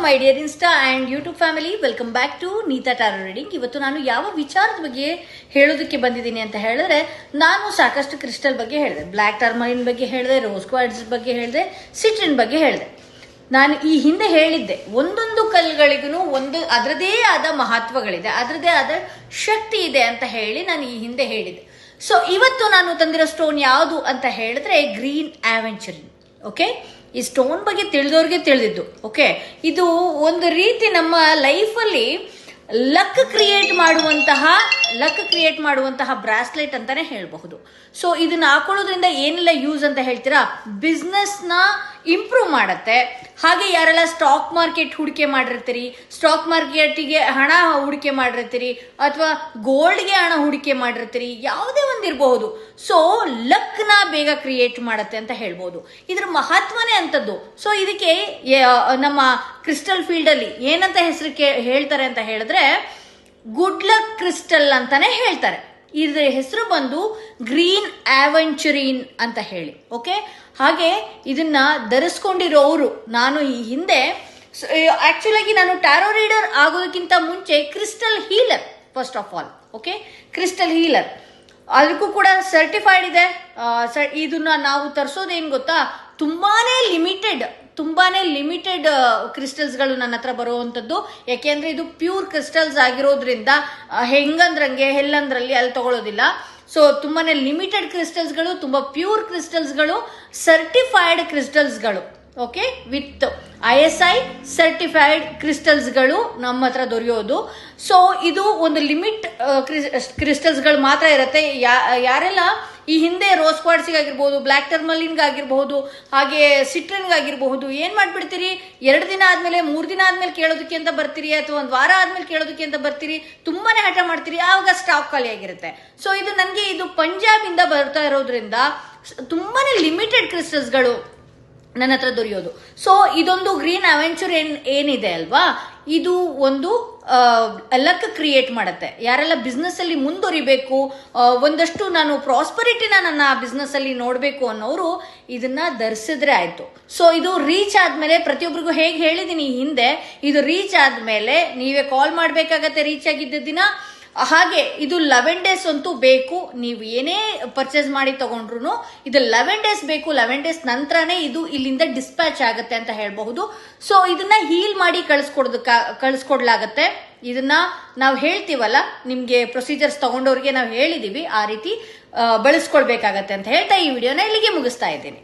My dear Insta and YouTube family, welcome back to Neeta tarot reading. ಇವತ್ತು ನಾನು ಯಾವ ವಿಚಾರದ ಬಗ್ಗೆ ಹೇಳೋದಕ್ಕೆ ಬಂದಿದ್ದೀನಿ ಅಂತ ಹೇಳಿದ್ರೆ, ನಾನು ಸಾಕಷ್ಟು ಕ್ರಿಸ್ಟಲ್ ಬಗ್ಗೆ ಹೇಳಿದೆ, ಬ್ಲ್ಯಾಕ್ ಟರ್ಮಲಿನ್ ಬಗ್ಗೆ ಹೇಳಿದೆ, ರೋಸ್ ಕ್ವಾರ್ಟ್ಸ್ ಬಗ್ಗೆ ಹೇಳಿದೆ, ಸಿಟ್ರಿನ್ ಬಗ್ಗೆ ಹೇಳಿದೆ. ನಾನು ಈ ಹಿಂದೆ ಹೇಳಿದ್ದೆ, ಒಂದೊಂದು ಕಲ್ಲುಗಳಿಗೂ ಅದರದೇ ಆದ ಮಹತ್ವಗಳಿದೆ, ಅದರದೇ ಆದ ಶಕ್ತಿ ಇದೆ ಅಂತ ಹೇಳಿ ನಾನು ಈ ಹಿಂದೆ ಹೇಳಿದ್ದೆ. ಸೊ ಇವತ್ತು ನಾನು ತಂದಿರೋ ಸ್ಟೋನ್ ಯಾವುದು ಅಂತ ಹೇಳಿದ್ರೆ ಗ್ರೀನ್ ಆವೆಂಚರಿನ್. ಓಕೆ, ಈ ಸ್ಟೋನ್ ಬಗ್ಗೆ ತಿಳಿದವ್ರಿಗೆ ತಿಳಿದಿದ್ದು. ಓಕೆ, ಇದು ಒಂದು ರೀತಿ ನಮ್ಮ ಲೈಫಲ್ಲಿ ಲಕ್ ಕ್ರಿಯೇಟ್ ಮಾಡುವಂತಹ ಬ್ರಾಸ್ಲೆಟ್ ಅಂತಾನೆ ಹೇಳಬಹುದು. ಸೊ ಇದನ್ನ ಹಾಕೊಳ್ಳೋದ್ರಿಂದ ಏನೆಲ್ಲ ಯೂಸ್ ಅಂತ ಹೇಳ್ತೀರಾ? ಬಿಸ್ನೆಸ್ನ ಇಂಪ್ರೂವ್ ಮಾಡುತ್ತೆ. ಹಾಗೆ ಯಾರೆಲ್ಲ ಸ್ಟಾಕ್ ಮಾರ್ಕೆಟ್ ಹೂಡಿಕೆ ಮಾಡಿರ್ತೀರಿ, ಸ್ಟಾಕ್ ಮಾರ್ಕೆಟಿಗೆ ಹಣ ಹೂಡಿಕೆ ಮಾಡಿರ್ತೀರಿ, ಅಥವಾ ಗೋಲ್ಡ್ಗೆ ಹಣ ಹೂಡಿಕೆ ಮಾಡಿರ್ತೀರಿ, ಯಾವುದೇ ಒಂದಿರಬಹುದು. ಸೊ ಲಕ್ನ ಬೇಗ ಕ್ರಿಯೇಟ್ ಮಾಡುತ್ತೆ ಅಂತ ಹೇಳ್ಬೋದು. ಇದ್ರ ಮಹತ್ವನೇ ಅಂತದ್ದು. ಸೊ ಇದಕ್ಕೆ ನಮ್ಮ ಕ್ರಿಸ್ಟಲ್ ಫೀಲ್ಡ್ ಅಲ್ಲಿ ಏನಂತ ಹೆಸರು ಹೇಳ್ತಾರೆ ಅಂತ ಹೇಳಿದ್ರೆ, ಗುಡ್ ಲಕ್ ಕ್ರಿಸ್ಟಲ್ ಅಂತಾನೆ ಹೇಳ್ತಾರೆ. ಇದ್ರ ಹೆಸರು ಬಂದು ಗ್ರೀನ್ ಆವೆಂಚರಿನ್ ಅಂತ ಹೇಳಿ. ಓಕೆ, ಹಾಗೆ ಇದನ್ನ ಧರಿಸ್ಕೊಂಡಿರೋರು, ನಾನು ಈ ಹಿಂದೆ ಆಕ್ಚುಲ್ ಆಗಿ ನಾನು ಟ್ಯಾರೋ ರೀಡರ್ ಆಗೋದಕ್ಕಿಂತ ಮುಂಚೆ crystal healer, first of all. Okay, crystal healer ಅದಕ್ಕೂ ಕೂಡ ಸರ್ಟಿಫೈಡ್ ಇದೆ. ಇದನ್ನ ನಾವು ತರಿಸೋದೇನು ಗೊತ್ತಾ, ತುಂಬಾನೇ ಲಿಮಿಟೆಡ್ ಕ್ರಿಸ್ಟಲ್ಸ್ಗಳು ನನ್ನ ಹತ್ರ ಬರುವಂಥದ್ದು. ಯಾಕೆಂದ್ರೆ ಇದು ಪ್ಯೂರ್ ಕ್ರಿಸ್ಟಲ್ಸ್ ಆಗಿರೋದ್ರಿಂದ ಹೆಂಗಂದ್ರಂಗೆ ಎಲ್ಲಂದ್ರಲ್ಲಿ ಅಲ್ಲಿ ತಗೊಳ್ಳೋದಿಲ್ಲ. ಸೊ ತುಂಬಾನೇ ಲಿಮಿಟೆಡ್ ಕ್ರಿಸ್ಟಲ್ಸ್ಗಳು, ತುಂಬಾ ಪ್ಯೂರ್ ಕ್ರಿಸ್ಟಲ್ಸ್ಗಳು, ಸರ್ಟಿಫೈಡ್ ಕ್ರಿಸ್ಟಲ್ಸ್ಗಳು. ಓಕೆ, ವಿತ್ ISI ಸರ್ಟಿಫೈಡ್ ಕ್ರಿಸ್ಟಲ್ಸ್ಗಳು ನಮ್ಮ ಹತ್ರ ದೊರೆಯೋದು. ಸೊ ಇದು ಒಂದು ಲಿಮಿಟ್ ಕ್ರಿಸ್ಟಲ್ಸ್ಗಳು ಮಾತ್ರ ಇರುತ್ತೆ. ಯಾರೆಲ್ಲ ಈ ಹಿಂದೆ ರೋಸ್ ಕ್ವಾರ್ಟ್ಸಿಗಾಗಿರ್ಬೋದು, ಬ್ಲ್ಯಾಕ್ ಟರ್ಮಲಿನ್ಗಾಗಿರ್ಬಹುದು, ಹಾಗೆ ಸಿಟ್ರಿನ್ಗಾಗಿರ್ಬಹುದು, ಏನ್ ಮಾಡ್ಬಿಡ್ತೀರಿ, 2 ದಿನ ಆದ್ಮೇಲೆ 3 ದಿನ ಆದ್ಮೇಲೆ ಕೇಳೋದಕ್ಕೆ ಅಂತ ಬರ್ತೀರಿ, ಅಥವಾ 1 ವಾರ ಆದ್ಮೇಲೆ ಕೇಳೋದಕ್ಕೆ ಅಂತ ಬರ್ತೀರಿ, ತುಂಬಾನೇ ಹಠ ಮಾಡ್ತೀರಿ, ಆವಾಗ ಸ್ಟಾಕ್ ಖಾಲಿ ಆಗಿರುತ್ತೆ. ಸೊ ಇದು ಪಂಜಾಬ್ ಇಂದ ಬರ್ತಾ ಇರೋದ್ರಿಂದ ತುಂಬಾನೇ ಲಿಮಿಟೆಡ್ ಕ್ರಿಸ್ಟಲ್ಸ್ಗಳು ನನ್ನ ಹತ್ರ ದೊರೆಯೋದು. ಸೊ ಇದೊಂದು ಗ್ರೀನ್ ಅವೆಂಚರ್ ಏನಿದೆ ಅಲ್ವಾ, ಇದು ಒಂದು ಲಕ್ ಕ್ರಿಯೇಟ್ ಮಾಡುತ್ತೆ. ಯಾರೆಲ್ಲ ಬಿಸ್ನೆಸ್ ಅಲ್ಲಿ ಮುಂದುವರಿಬೇಕು, ಒಂದಷ್ಟು ನಾನು ಪ್ರಾಸ್ಪರಿಟಿನ ನನ್ನ ಬಿಸ್ನೆಸ್ ಅಲ್ಲಿ ನೋಡ್ಬೇಕು ಅನ್ನೋರು ಇದನ್ನ ಧರಿಸಿದ್ರೆ ಆಯ್ತು. ಸೊ ಇದು ರೀಚ್ ಆದ್ಮೇಲೆ, ಪ್ರತಿಯೊಬ್ಬರಿಗೂ ಹೇಗೆ ಹೇಳಿದೀನಿ ಹಿಂದೆ, ಇದು ರೀಚ್ ಆದ್ಮೇಲೆ ನೀವೇ ಕಾಲ್ ಮಾಡ್ಬೇಕಾಗತ್ತೆ ರೀಚ್ ಆಗಿದ್ದ ದಿನ. ಹಾಗೆ ಇದು 11 ಡೇಸ್ ಅಂತೂ ಬೇಕು. ನೀವು ಏನೇ ಪರ್ಚೇಸ್ ಮಾಡಿ ತಗೊಂಡ್ರು ಇದು 11 ಡೇಸ್ ಬೇಕು. 11 ಡೇಸ್ ನಂತರನೇ ಇದು ಇಲ್ಲಿಂದ ಡಿಸ್ಪ್ಯಾಚ್ ಆಗುತ್ತೆ ಅಂತ ಹೇಳ್ಬಹುದು. ಸೊ ಇದನ್ನ ಹೀಲ್ ಮಾಡಿ ಕಳಿಸ್ಕೊಡ್ಲಾಗತ್ತೆ. ಇದನ್ನ ನಾವು ಹೇಳ್ತೀವಲ್ಲ, ನಿಮ್ಗೆ ಪ್ರೊಸೀಜರ್ಸ್ ತಗೊಂಡವ್ರಿಗೆ ನಾವು ಹೇಳಿದೀವಿ, ಆ ರೀತಿ ಬಳಸ್ಕೊಳ್ಬೇಕಾಗತ್ತೆ ಅಂತ ಹೇಳ್ತಾ ಈ ವಿಡಿಯೋನ ಇಲ್ಲಿಗೆ ಮುಗಿಸ್ತಾ ಇದ್ದೀನಿ.